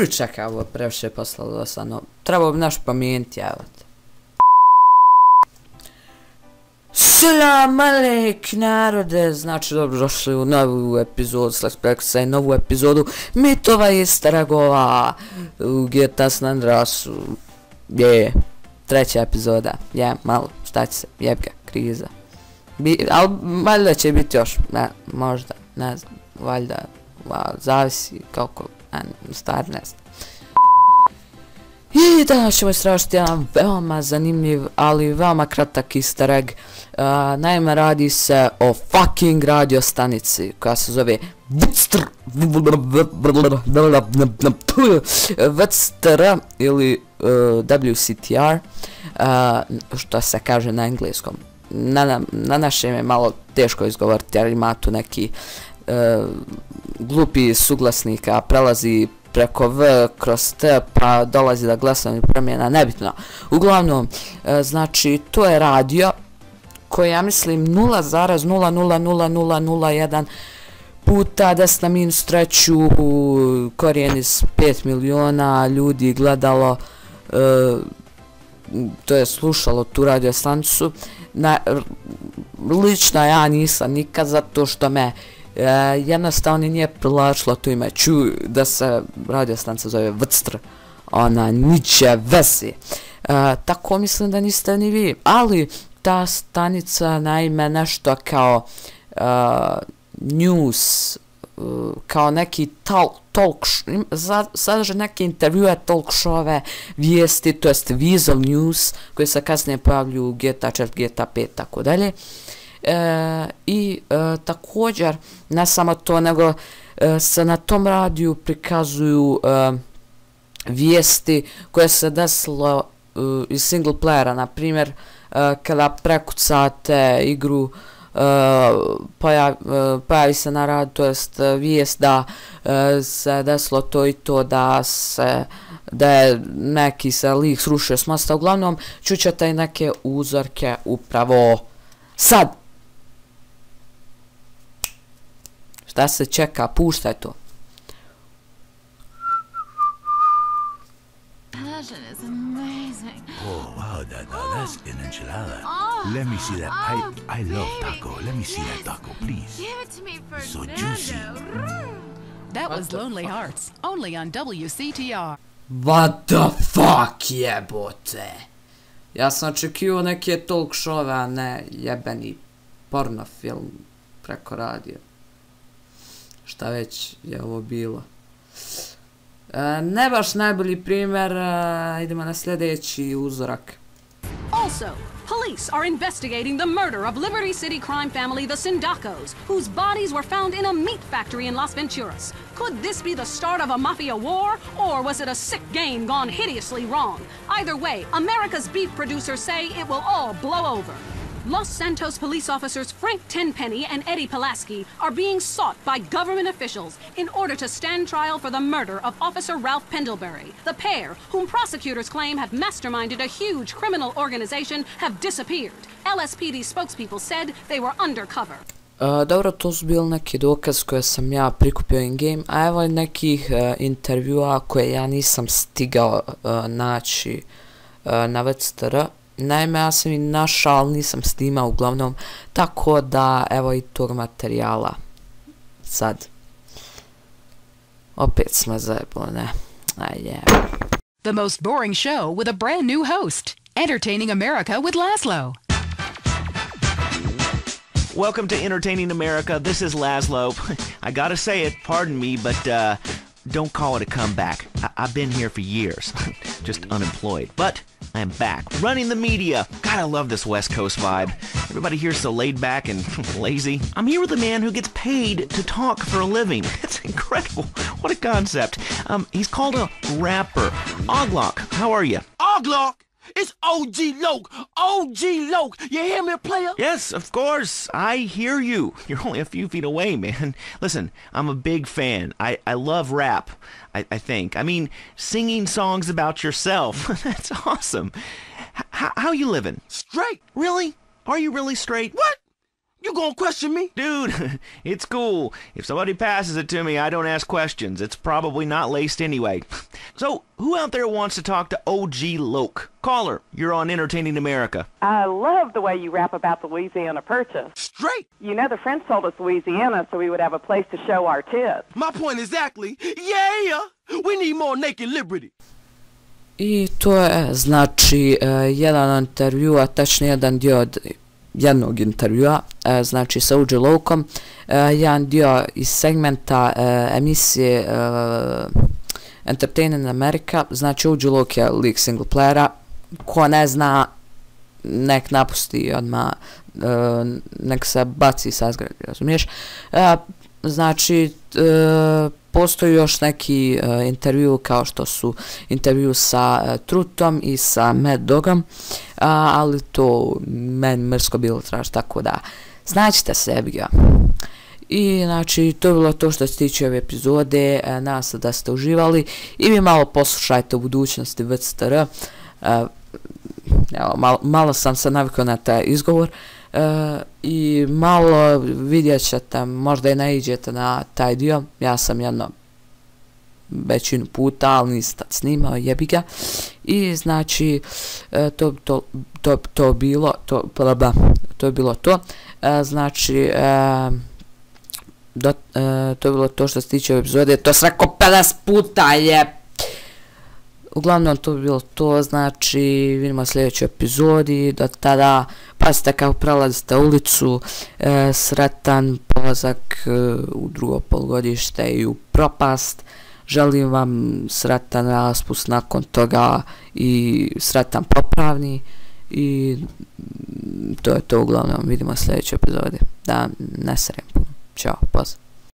čekaj, ovo previše poslalo dosadno. Trebao bi naš promijeniti, evo te. Salam alejk narode, znači dobro došli u novu epizodu, novu epizodu Mitova istragova u GTA San Andreasu. Je, treća epizoda, malo, šta će se, jebga, kriza. Ali valjda će biti još, možda, ne znam, valjda, zavisi kako, stvar ne znam. I danas ćemo istražiti jedan veoma zanimljiv, ali veoma kratak easter egg. Naime, radi se o fucking radio stanici koja se zove WCTR ili WCTR, što se kaže na engleskom. Na našem je malo teško izgovoriti, jer ima tu neki glupi suglasnika, prelazi preko V kroz T, pa dolazi do glasovnih promjena, nebitno. Uglavnom, znači, to je radio koji, ja mislim, 0,000001 puta 10 na minus treću korijen iz 5 miliona ljudi gledalo, to je slušalo tu radio stanicu. Lično ja nisam nikad, zato što me jednostavno nije privlačilo to ime. Čuj da se radio stanica zove WCTR, ona niče veze. Tako mislim da niste ni vi, ali ta stanica naime nešto kao news, kao neki talk, sadrže neke intervjue, talk showove, vijesti, to jest visual news koje se kasnije pojavljuju u GTA 4, GTA 5, tako dalje. I također, ne samo to, nego se na tom radiju prikazuju vijesti koje se desilo iz single playera, na primjer kada prekucate igru, pojavi se na radu, to jest vijest da se desilo to i to, da je neki se lik srušio s mosta. Uglavnom, čućete i neke uzorke upravo sad. Šta se čeka, puštaj to. Oh, wow, that's an enchilada. Let me see that. I love taco. Let me see that taco, please. Give it to me, Fernando. So juicy. That was Lonely Hearts, only on WCTR. What the fuck, jebote? Ja sam očekivao neke talk show, a ne jebeni porno film preko radija. Šta već je ovo bilo. Ne baš najbolji primjer, idemo na sljedeći uzorak. Also, police are investigating the murder of Liberty City crime family the Sindacos, whose bodies were found in a meat factory in Las Venturas. Could this be the start of a mafia war, or was it a sick game gone hideously wrong? Either way, America's beef producers say it will all blow over. Los Santos police officers Frank Tenpenny and Eddie Pulaski are being sought by government officials in order to stand trial for the murder of Officer Ralph Pendlebury. The pair, whom prosecutors claim have masterminded a huge criminal organization, have disappeared. LSPD spokespeople said they were undercover. Dobro, to su bili neki dokaz koje sam ja prikupio in-game, a evo je nekih intervjua koje ja nisam stigao naći na WCTR. Naime, ja sam i našao, ali nisam snimao uglavnom, tako da evo i tog materijala. Sad. Opet smo zajebali, ne? The most boring show with a brand new host. Entertaining America with Laszlo. Welcome to Entertaining America. This is Laszlo. I gotta say it, pardon me, but don't call it a comeback. I've been here for years, just unemployed. But I am back, running the media. God, I love this West Coast vibe. Everybody here's so laid back and lazy. I'm here with a man who gets paid to talk for a living. It's incredible. What a concept. He's called a rapper. Oglok, how are you? Oglok? It's OG Loke. OG Loke. You hear me, player? Yes, of course. I hear you. You're only a few feet away, man. Listen, I'm a big fan. I love rap, I think. I mean, singing songs about yourself. That's awesome. How you living? Straight. Really? Are you really straight? What? You gonna question me? Dude, it's cool. If somebody passes it to me, I don't ask questions. It's probably not laced anyway. So, who out there wants to talk to OG Loke? Caller, you're on Entertaining America. I love the way you rap about the Louisiana Purchase. Straight. You know the French sold us Louisiana so we would have a place to show our tits. My point exactly. Yeah, we need more naked liberty. I to je, znači, jedan intervju, a tačnije jedan dio od jednog intervjua, znači sa OG Lokom, jedan dio iz segmenta emisije Entertainment America, znači OG Loke je lik single playera, ko ne zna, nek napusti odmah, nek se baci sa zgrade, razumiješ? Znači, postoji još neki intervju kao što su intervju sa Trutom i sa Mad Dogom, ali to meni mrsko bilo traži, tako da značite sebi ga. I znači to je bilo to što se tiče ove epizode, nadam se da ste uživali i vi malo poslušajte u budućnosti WCTR. Malo sam se navikao na taj izgovor i malo vidjet ćete, možda i naiđete na taj dio. Ja sam jedno većinu puta, ali nisam tad snimao, jebi ga. I znači to je bilo to. Znači to je bilo to što se tiče ove epizode. To sam rekao 50 puta, je. Uglavnom to bi bilo to, znači vidimo u sljedećoj epizodi, do tada pazite kako prelazite ulicu, sretan polazak u drugo polugodište i u propast, želim vam sretan raspust nakon toga i sretan popravni i to je to uglavnom, vidimo u sljedećoj epizodi, da ne serem puno, čao, pozdrav.